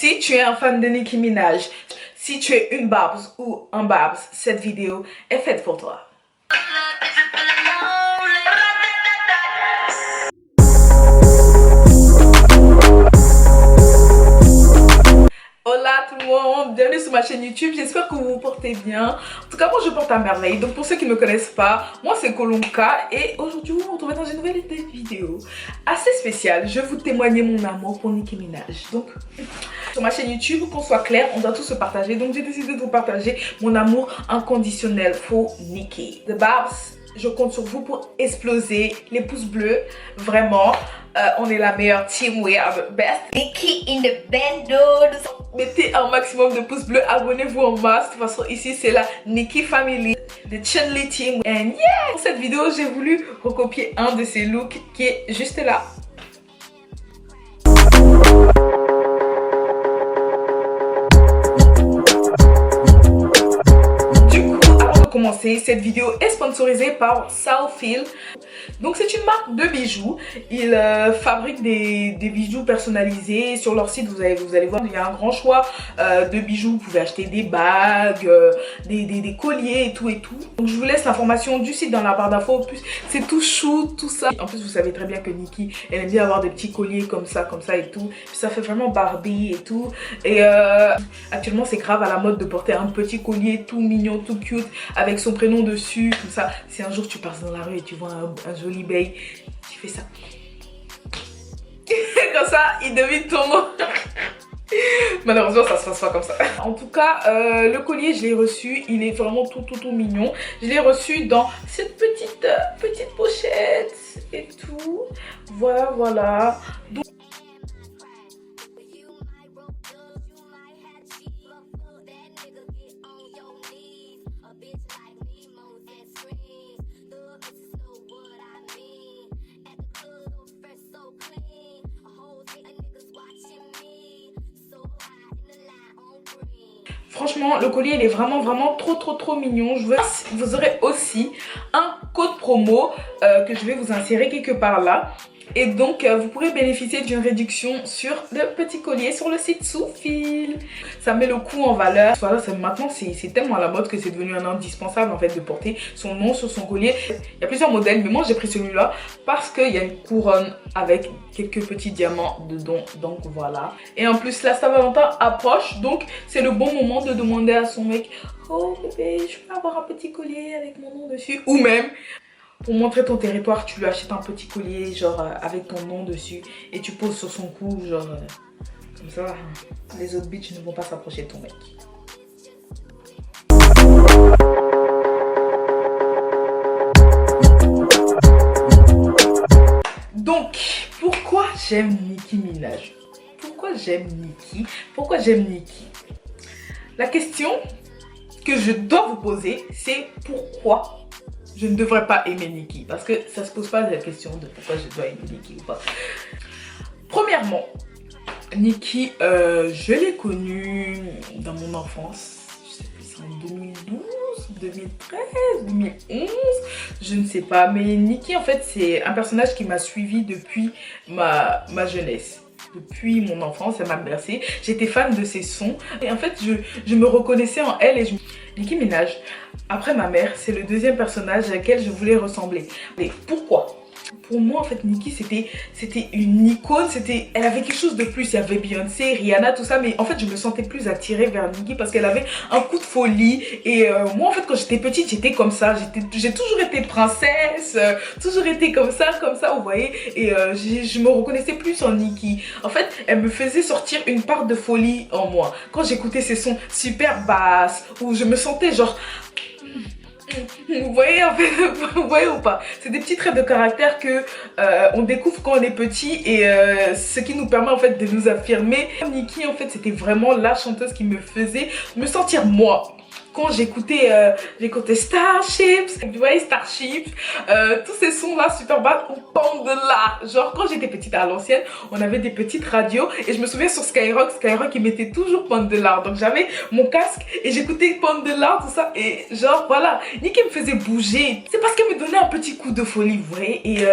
Si tu es un fan de Nicki Minaj, si tu es une Barbs ou un Barbs, cette vidéo est faite pour toi. Hola tout le monde, bienvenue sur ma chaîne YouTube, j'espère que vous vous portez bien. En tout cas moi je porte à merveille, donc pour ceux qui ne me connaissent pas, moi c'est Kolonka et aujourd'hui vous vous retrouvez dans une nouvelle vidéo assez spéciale. Je vais vous témoigner mon amour pour Nicki Minaj. Donc sur ma chaîne YouTube, qu'on soit clair, on doit tous se partager, donc j'ai décidé de vous partager mon amour inconditionnel pour Nicki. The Barbs, je compte sur vous pour exploser les pouces bleus, vraiment. On est la meilleure team, we are the best. Nicki in the bando. Mettez un maximum de pouces bleus, abonnez-vous en masse. De toute façon, ici c'est la Nicki Family, the Chun-Li team. And yeah! Pour cette vidéo, j'ai voulu recopier un de ses looks qui est juste là. Commencer. Cette vidéo est sponsorisée par Southfield. Donc c'est une marque de bijoux. Ils fabriquent des bijoux personnalisés. Sur leur site vous allez voir, il y a un grand choix de bijoux. Vous pouvez acheter des bagues, des colliers et tout. Donc je vous laisse l'information du site dans la barre d'infos. En plus c'est tout chou, tout ça. En plus vous savez très bien que Nicki, elle aime bien avoir des petits colliers comme ça et tout. Puis ça fait vraiment Barbie et tout. Et actuellement c'est grave à la mode de porter un petit collier tout mignon, tout cute, avec son prénom dessus, comme ça. Si un jour tu passes dans la rue et tu vois un joli bail, tu fais ça. Comme ça, il devine ton nom. Malheureusement, ça se passe pas comme ça. En tout cas, le collier, je l'ai reçu. Il est vraiment tout mignon. Je l'ai reçu dans cette petite pochette et tout. Voilà. Donc, franchement, le collier, il est vraiment trop mignon. Vous aurez aussi un code promo que je vais vous insérer quelque part là. Et donc, vous pourrez bénéficier d'une réduction sur le petit collier sur le site Southfield. Ça met le coût en valeur. Voilà, maintenant, c'est tellement à la mode que c'est devenu un indispensable en fait de porter son nom sur son collier. Il y a plusieurs modèles, mais moi j'ai pris celui-là parce qu'il y a une couronne avec quelques petits diamants dedans. Donc voilà. Et en plus, la Saint-Valentin approche, donc c'est le bon moment de demander à son mec: oh bébé, je peux avoir un petit collier avec mon nom dessus. Ou même, pour montrer ton territoire, tu lui achètes un petit collier genre avec ton nom dessus et tu poses sur son cou, genre comme ça. Les autres bitches ne vont pas s'approcher de ton mec. Donc, pourquoi j'aime Nicki Minaj? Pourquoi j'aime Nicki? La question que je dois vous poser, c'est pourquoi je ne devrais pas aimer Nicki, parce que ça se pose pas la question de pourquoi je dois aimer Nicki ou pas. Premièrement, Nicki, je l'ai connue dans mon enfance. Je sais plus, c'est en 2012, 2013, 2011, je ne sais pas. Mais Nicki, en fait, c'est un personnage qui m'a suivi depuis ma jeunesse. Depuis mon enfance, elle m'a bercée. J'étais fan de ses sons. Et en fait, je me reconnaissais en elle. Et Nicki Minaj, après ma mère, c'est le deuxième personnage à laquelle je voulais ressembler. Mais pourquoi? Pour moi, en fait, Nicki, c'était une icône. Elle avait quelque chose de plus. Il y avait Beyoncé, Rihanna, tout ça. Mais en fait, je me sentais plus attirée vers Nicki parce qu'elle avait un coup de folie. Et moi, en fait, quand j'étais petite, j'étais comme ça. J'ai toujours été princesse, toujours été comme ça, vous voyez. Et je me reconnaissais plus en Nicki. En fait, elle me faisait sortir une part de folie en moi. Quand j'écoutais ses sons super basses, où je me sentais genre... Vous voyez, en fait, vous voyez ou pas? C'est des petits traits de caractère que on découvre quand on est petit et ce qui nous permet en fait de nous affirmer. Nicki, en fait, c'était vraiment la chanteuse qui me faisait me sentir moi. quand j'écoutais Starships, vous voyez Starships, tous ces sons là super bas ou Pound de là. Genre quand j'étais petite à l'ancienne, on avait des petites radios et je me souviens sur Skyrock ils mettaient toujours Pound de là. Donc j'avais mon casque et j'écoutais Pound de là, tout ça et genre voilà, Nicki me faisait bouger. C'est parce qu'elle me donnait un petit coup de folie, vous voyez. Et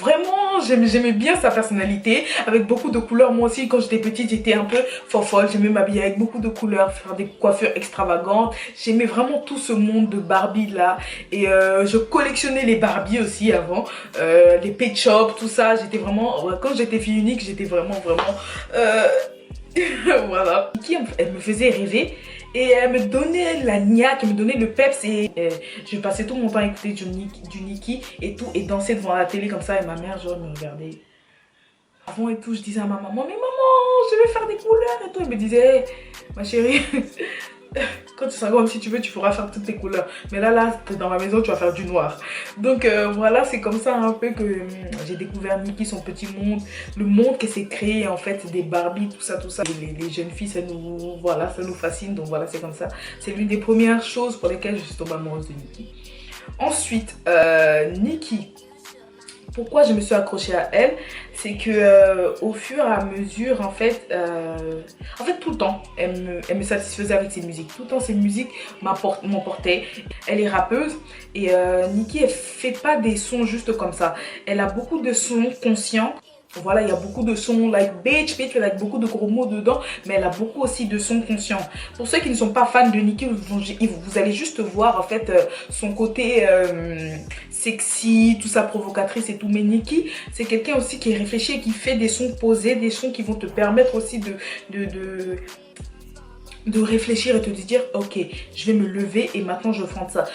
vraiment j'aimais bien sa personnalité avec beaucoup de couleurs. Moi aussi quand j'étais petite j'étais un peu folle, j'aimais m'habiller avec beaucoup de couleurs, faire des coiffures extravagantes. J'aimais vraiment tout ce monde de Barbie là et je collectionnais les Barbie aussi avant, les Pet Shop, tout ça. J'étais vraiment, quand j'étais fille unique, j'étais vraiment voilà. Nicki, elle me faisait rêver et elle me donnait la niaque, elle me donnait le peps et je passais tout mon temps à écouter du Nicki et tout et danser devant la télé comme ça et ma mère genre me regardait. Avant et tout, je disais à ma maman, mais maman, je vais faire des couleurs et tout. Elle me disait, hey, ma chérie, quand tu seras grande, si tu veux, tu pourras faire toutes les couleurs. Mais là, t'es dans ma maison, tu vas faire du noir. Donc voilà, c'est comme ça un peu que j'ai découvert Nicki, son petit monde, le monde qu'elle s'est créé en fait, des Barbie, tout ça. Les jeunes filles, ça nous fascine. Donc voilà, c'est comme ça. C'est l'une des premières choses pour lesquelles je suis tombée amoureuse de Nicki. Ensuite, Nicki. Pourquoi je me suis accrochée à elle, c'est que au fur et à mesure, en fait tout le temps, elle me satisfaisait avec ses musiques. Tout le temps, ses musiques m'emportaient. Elle est rappeuse et Nicki, elle fait pas des sons juste comme ça. Elle a beaucoup de sons conscients. Voilà, il y a beaucoup de sons like bitch, avec beaucoup de gros mots dedans, mais elle a beaucoup aussi de sons conscients. Pour ceux qui ne sont pas fans de Nicki, vous allez juste voir en fait son côté sexy, tout ça provocatrice et tout. Mais Nicki, c'est quelqu'un aussi qui est réfléchi et qui fait des sons posés, des sons qui vont te permettre aussi de réfléchir et te dire ok, je vais me lever et maintenant je fais ça.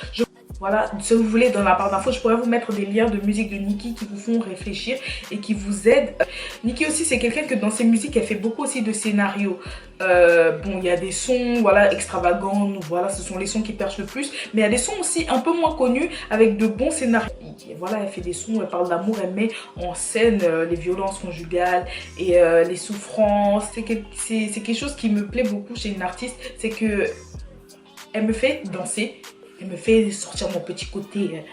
Voilà, si vous voulez, dans la barre d'infos, je pourrais vous mettre des liens de musique de Nicki qui vous font réfléchir et qui vous aident. Nicki aussi, c'est quelqu'un que dans ses musiques, elle fait beaucoup aussi de scénarios. Bon, il y a des sons, voilà, extravagants, voilà, ce sont les sons qui perchent le plus. Mais il y a des sons aussi un peu moins connus avec de bons scénarios. Et voilà, elle fait des sons, elle parle d'amour, elle met en scène les violences conjugales et les souffrances. C'est quelque chose qui me plaît beaucoup chez une artiste, c'est que elle me fait danser. Elle me fait sortir mon petit côté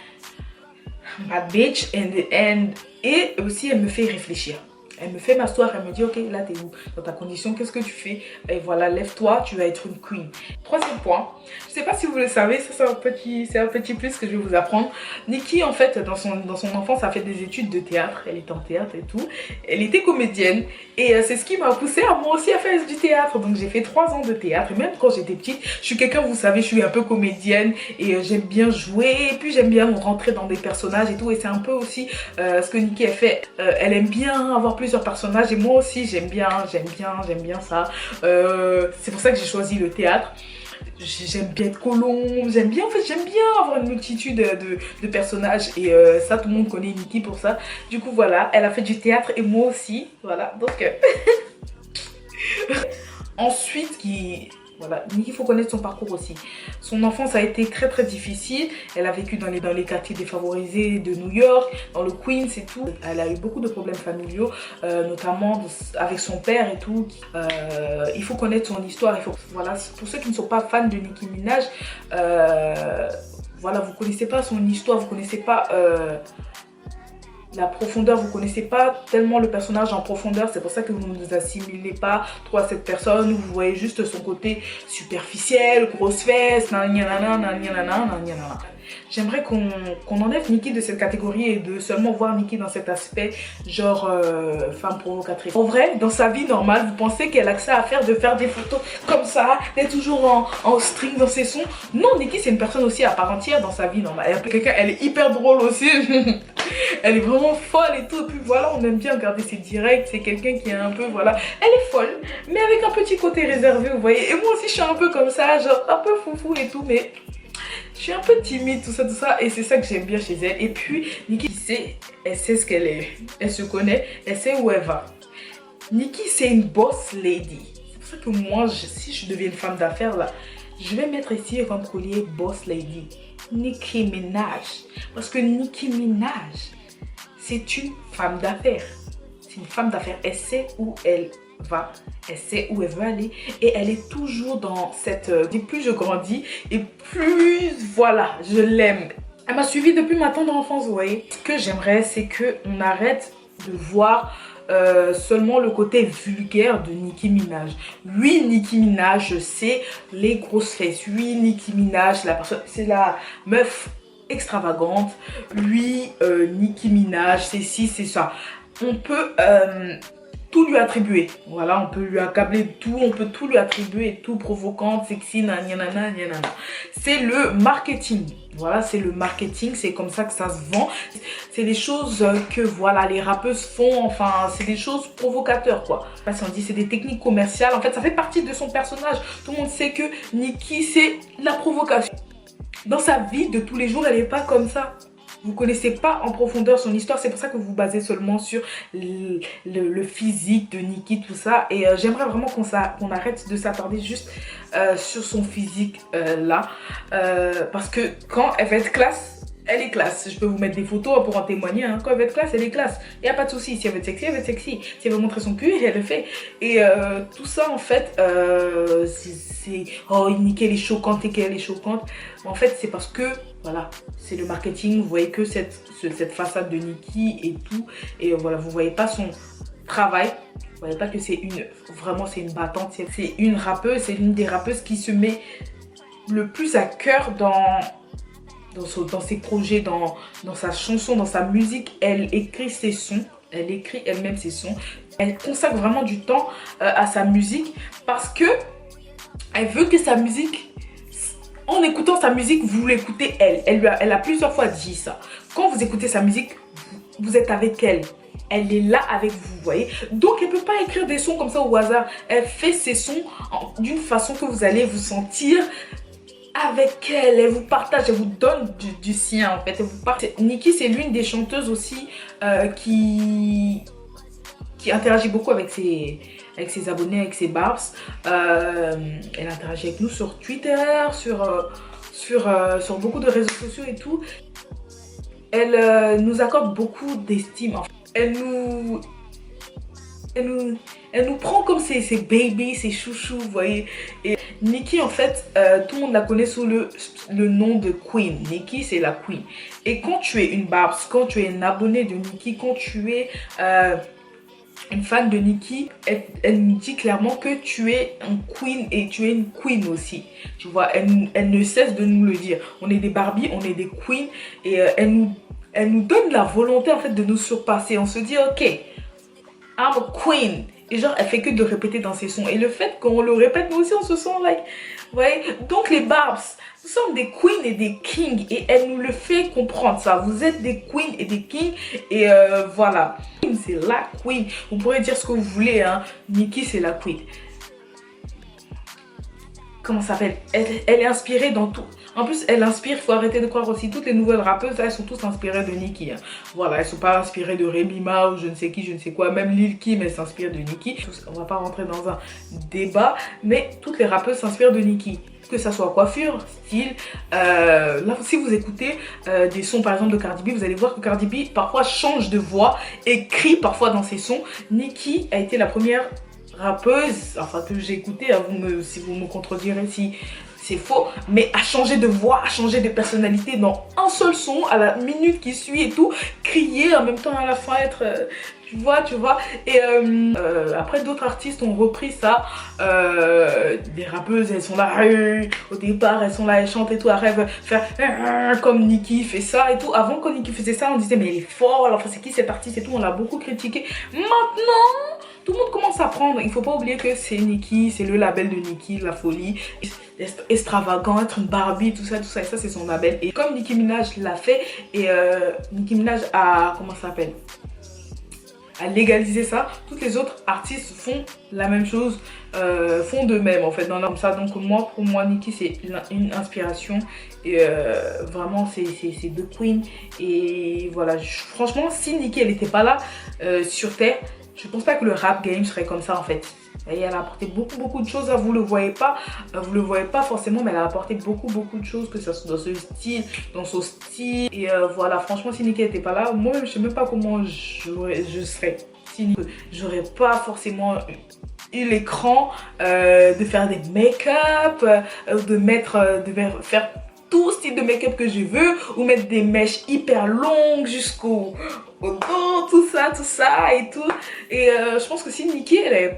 bad bitch et aussi elle me fait réfléchir. Elle me fait m'asseoir, elle me dit ok, là t'es où dans ta condition, qu'est-ce que tu fais? Et voilà, lève-toi, tu vas être une queen. Troisième point, je sais pas si vous le savez, ça c'est un petit plus que je vais vous apprendre. Nicki en fait dans son enfance a fait des études de théâtre, elle était en théâtre et tout. Elle était comédienne et c'est ce qui m'a poussée à moi aussi à faire du théâtre. Donc j'ai fait 3 ans de théâtre et même quand j'étais petite, je suis quelqu'un, vous savez, je suis un peu comédienne et j'aime bien jouer et puis j'aime bien rentrer dans des personnages et tout. Et c'est un peu aussi ce que Nicki a fait. Elle aime bien avoir plusieurs personnages et moi aussi j'aime bien ça. C'est pour ça que j'ai choisi le théâtre. J'aime bien être colombe, j'aime bien avoir une multitude de personnages et ça tout le monde connaît Nicki pour ça. Du coup voilà, elle a fait du théâtre et moi aussi, voilà, donc ensuite voilà, il faut connaître son parcours aussi. Son enfance a été très très difficile. Elle a vécu dans les quartiers défavorisés de New York, dans le Queens et tout. Elle a eu beaucoup de problèmes familiaux, notamment avec son père et tout. Il faut connaître son histoire. Voilà, pour ceux qui ne sont pas fans de Nicki Minaj, voilà, vous connaissez pas son histoire, vous connaissez pas la profondeur, vous connaissez pas tellement le personnage en profondeur, c'est pour ça que vous ne vous assimilez pas trop à cette personne, vous voyez juste son côté superficiel, grosse fesse, J'aimerais qu'on enlève Nicki de cette catégorie et de seulement voir Nicki dans cet aspect genre femme provocatrice. En vrai, dans sa vie normale, vous pensez qu'elle a que ça à faire de faire des photos comme ça, d'être toujours en string dans ses sons? Non, Nicki c'est une personne aussi à part entière dans sa vie normale. Elle est hyper drôle aussi. Elle est vraiment folle et tout. Et puis voilà, on aime bien regarder ses directs. C'est quelqu'un qui est un peu, voilà. Elle est folle, mais avec un petit côté réservé, vous voyez. Et moi aussi, je suis un peu comme ça, genre un peu foufou et tout, mais je suis un peu timide, tout ça. Et c'est ça que j'aime bien chez elle. Et puis, Nicki, elle sait ce qu'elle est. Elle se connaît, elle sait où elle va. Nicki, c'est une boss lady. C'est pour ça que moi, si je deviens une femme d'affaires, là, je vais mettre ici comme collier boss lady. Nicki Minaj. Parce que Nicki Minaj, c'est une femme d'affaires. C'est une femme d'affaires. Elle sait où elle va, elle sait où elle veut aller et elle est toujours dans cette... Et plus je grandis et plus, voilà, je l'aime. Elle m'a suivie depuis ma tendre enfance, vous voyez. Ce que j'aimerais, c'est qu'on arrête de voir seulement le côté vulgaire de Nicki Minaj. Oui, Nicki Minaj, c'est les grosses fesses. Oui, Nicki Minaj, c'est la meuf extravagante. Oui, Nicki Minaj, c'est ci, c'est ça. On peut tout lui attribuer. Voilà, on peut lui accabler tout, on peut tout lui attribuer, tout provocante, sexy, nanana. C'est le marketing. Voilà, c'est le marketing, c'est comme ça que ça se vend. C'est des choses que voilà, les rappeuses font, enfin, c'est des choses provocateurs quoi. Parce qu'on dit c'est des techniques commerciales, en fait ça fait partie de son personnage. Tout le monde sait que Nicki c'est la provocation. Dans sa vie de tous les jours, elle n'est pas comme ça. Vous ne connaissez pas en profondeur son histoire, c'est pour ça que vous vous basez seulement sur le physique de Nicki, tout ça. Et j'aimerais vraiment qu'on arrête de s'attarder juste sur son physique là. Parce que quand elle va être classe, elle est classe. Je peux vous mettre des photos pour en témoigner. Hein. Quand elle va être classe, elle est classe. Il n'y a pas de souci. Si elle veut être sexy, elle va être sexy. Si elle veut montrer son cul, elle le fait. Et tout ça, en fait, c'est... Oh, Nicki, elle est choquante et qu'elle est choquante. En fait, c'est parce que, voilà, c'est le marketing. Vous voyez que cette façade de Nicki et tout. Et voilà, vous ne voyez pas son travail. Vous voyez pas que c'est une... Vraiment, c'est une battante. C'est une rappeuse. C'est l'une des rappeuses qui se met le plus à cœur dans ses projets, dans sa chanson, dans sa musique. Elle écrit ses sons, elle écrit elle-même ses sons. Elle consacre vraiment du temps à sa musique parce que elle veut que sa musique, en écoutant sa musique, vous l'écoutez elle. Elle a plusieurs fois dit ça. Quand vous écoutez sa musique, vous êtes avec elle. Elle est là avec vous, vous voyez. Donc, elle ne peut pas écrire des sons comme ça au hasard. Elle fait ses sons d'une façon que vous allez vous sentir avec elle, elle vous partage, elle vous donne du sien en fait. Elle vous partage. Nicki c'est l'une des chanteuses aussi qui interagit beaucoup avec ses abonnés, avec ses barbs. Elle interagit avec nous sur Twitter, sur beaucoup de réseaux sociaux et tout. Elle nous accorde beaucoup d'estime. En fait. Elle nous prend comme ses babies, ses chouchous, vous voyez. Et Nicki, en fait, tout le monde la connaît sous le nom de Queen. Nicki, c'est la Queen. Et quand tu es une Barbs, quand tu es un abonné de Nicki, quand tu es une fan de Nicki, elle nous dit clairement que tu es un Queen et tu es une Queen aussi. Tu vois, elle ne cesse de nous le dire. On est des Barbies, on est des Queens. Et elle nous donne la volonté, en fait, de nous surpasser. On se dit, ok, I'm a queen. Et genre, elle fait que de répéter dans ses sons. Et le fait qu'on le répète, nous aussi, on se sent like... Vous voyez. Donc, les Barbs, nous sommes des queens et des kings. Et elle nous le fait comprendre, ça. Vous êtes des queens et des kings. Et voilà. C'est la queen. Vous pourrez dire ce que vous voulez, hein. Nicki, c'est la queen. Comment ça s'appelle? Elle est inspirée dans tout. En plus, elle inspire, il faut arrêter de croire aussi. Toutes les nouvelles rappeuses, elles sont toutes inspirées de Nicki. Hein. Voilà, elles ne sont pas inspirées de Remy Ma ou je ne sais qui, je ne sais quoi. Même Lil Kim, elle s'inspire de Nicki. On ne va pas rentrer dans un débat, mais toutes les rappeuses s'inspirent de Nicki. Que ça soit coiffure, style. Là, si vous écoutez des sons par exemple de Cardi B, vous allez voir que Cardi B parfois change de voix et crie parfois dans ses sons. Nicki a été la première rappeuse, enfin que j'ai écouté, si vous me contredirez si c'est faux, mais a changé de voix, a changé de personnalité dans un seul son, à la minute qui suit et tout, crier en même temps à la fin, être... tu vois. Et après, d'autres artistes ont repris ça. Des rappeuses, elles sont là, au départ, elles sont là, elles chantent et tout, elles rêvent faire comme Nicki fait ça et tout. Avant, quand Nicki faisait ça, on disait, mais elle est folle, enfin, c'est qui cet artiste et tout, on l'a beaucoup critiqué. Maintenant, tout le monde commence à prendre. Il ne faut pas oublier que c'est Nicki, c'est le label de Nicki, la folie. Être extravagant, être une Barbie, tout ça, et ça, c'est son label. Et comme Nicki Minaj l'a fait, et Nicki Minaj a, comment ça s'appelle, a légalisé ça, toutes les autres artistes font la même chose, font de même en fait dans comme ça. Donc pour moi Nicki c'est une inspiration et vraiment c'est deux queens. Et voilà, franchement si Nicki elle n'était pas là sur terre, je pense pas que le rap game serait comme ça en fait. Et elle a apporté beaucoup de choses, vous le voyez pas forcément, mais elle a apporté beaucoup de choses, que ce soit dans ce style, dans son style. Et voilà, franchement, si Nicki n'était pas là, moi-même, je sais même pas comment je serais. Si j'aurais pas forcément eu l'écran de faire des make-up, de faire tout style de make-up que je veux, ou mettre des mèches hyper longues jusqu'au dos, tout ça et tout. Et je pense que si Nicki, elle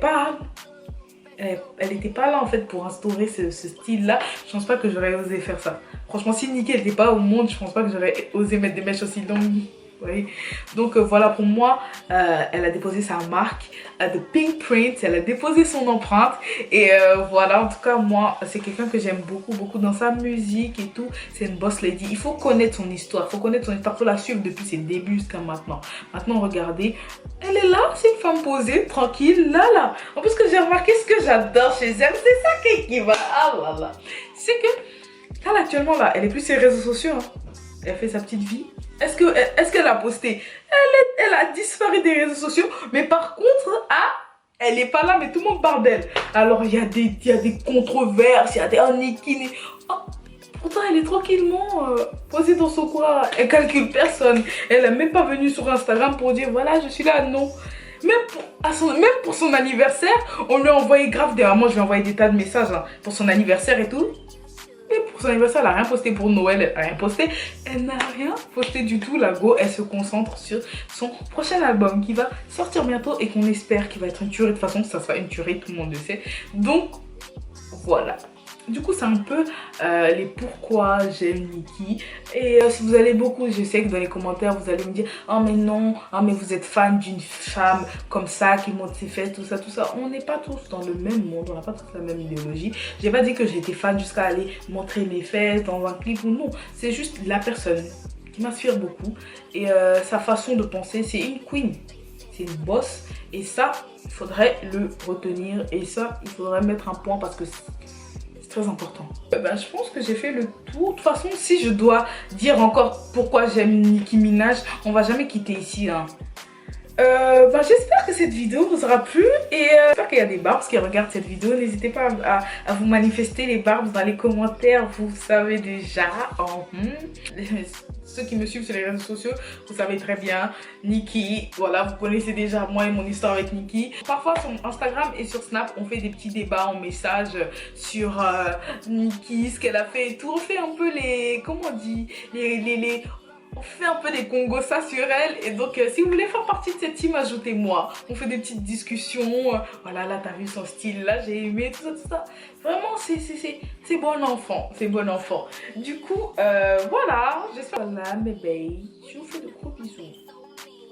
n'était pas là en fait pour instaurer ce style-là, je pense pas que j'aurais osé faire ça. Franchement, si Nicki n'était pas au monde, je pense pas que j'aurais osé mettre des mèches aussi longues. Oui. Donc voilà, pour moi, elle a déposé sa marque de Pink Print, elle a déposé son empreinte et voilà, en tout cas moi c'est quelqu'un que j'aime beaucoup dans sa musique et tout. C'est une boss lady, il faut connaître son histoire, il faut la suivre depuis ses débuts jusqu'à maintenant. Maintenant regardez, elle est là, c'est une femme posée, tranquille, là. En plus, que j'ai remarqué, ce que j'adore chez elle, c'est ça qui va, ah là là, c'est que là actuellement là, elle est plus sur les réseaux sociaux, hein. Elle fait sa petite vie. Est-ce qu'elle a posté? Elle a disparu des réseaux sociaux. Mais par contre, elle n'est pas là, mais tout le monde parle d'elle. Alors, il y a des controverses, il y a des Nicki. Oh, pourtant, elle est tranquillement posée dans son coin. Elle calcule personne. Elle n'est même pas venue sur Instagram pour dire voilà, je suis là. Non. Même pour son anniversaire, on lui a envoyé grave des... Moi, je lui ai envoyé des tas de messages hein, pour son anniversaire et tout. Pour son anniversaire, elle n'a rien posté. Pour Noël, elle n'a rien posté. Elle n'a rien posté du tout. La go, elle se concentre sur son prochain album qui va sortir bientôt et qu'on espère qu'il va être une tuerie. De toute façon, ça sera une tuerie, tout le monde le sait. Donc, voilà. Du coup, c'est un peu les pourquoi j'aime Nicki. Et si vous allez beaucoup, je sais que dans les commentaires, vous allez me dire « Oh mais non, oh mais vous êtes fan d'une femme comme ça, qui monte ses fesses, tout ça. » On n'est pas tous dans le même monde, on n'a pas tous la même idéologie. J'ai pas dit que j'étais fan jusqu'à aller montrer mes fesses dans un clip ou non. C'est juste la personne qui m'inspire beaucoup. Et sa façon de penser, c'est une queen. C'est une boss. Et ça, il faudrait le retenir. Et ça, il faudrait mettre un point parce que... très important. Je pense que j'ai fait le tour. De toute façon, si je dois dire encore pourquoi j'aime Nicki Minaj, on va jamais quitter ici. Hein. J'espère que cette vidéo vous aura plu et j'espère qu'il y a des barbs qui regardent cette vidéo. N'hésitez pas à vous manifester les barbs dans les commentaires. Vous savez déjà. Ceux qui me suivent sur les réseaux sociaux, vous savez très bien, Nicki, voilà, vous connaissez déjà moi et mon histoire avec Nicki. Parfois sur Instagram et sur Snap, on fait des petits débats en message sur Nicki, ce qu'elle a fait et tout. On fait un peu les, comment on dit, on fait un peu des congossas sur elle. Et donc si vous voulez faire partie de cette team, ajoutez-moi. On fait des petites discussions. Voilà, là t'as vu son style, là j'ai aimé, tout ça. Vraiment c'est bon enfant. C'est bon enfant. Du coup voilà, j'espère. Voilà mes bails, je vous fais de gros bisous.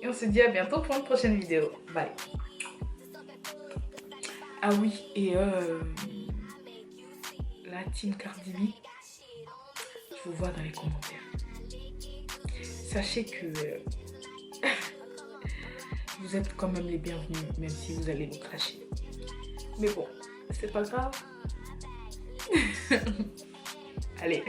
Et on se dit à bientôt pour une prochaine vidéo. Bye. Ah oui, et la team Cardi B, je vous vois dans les commentaires. Sachez que vous êtes quand même les bienvenus, même si vous allez nous cracher. Mais bon, c'est pas grave. Allez.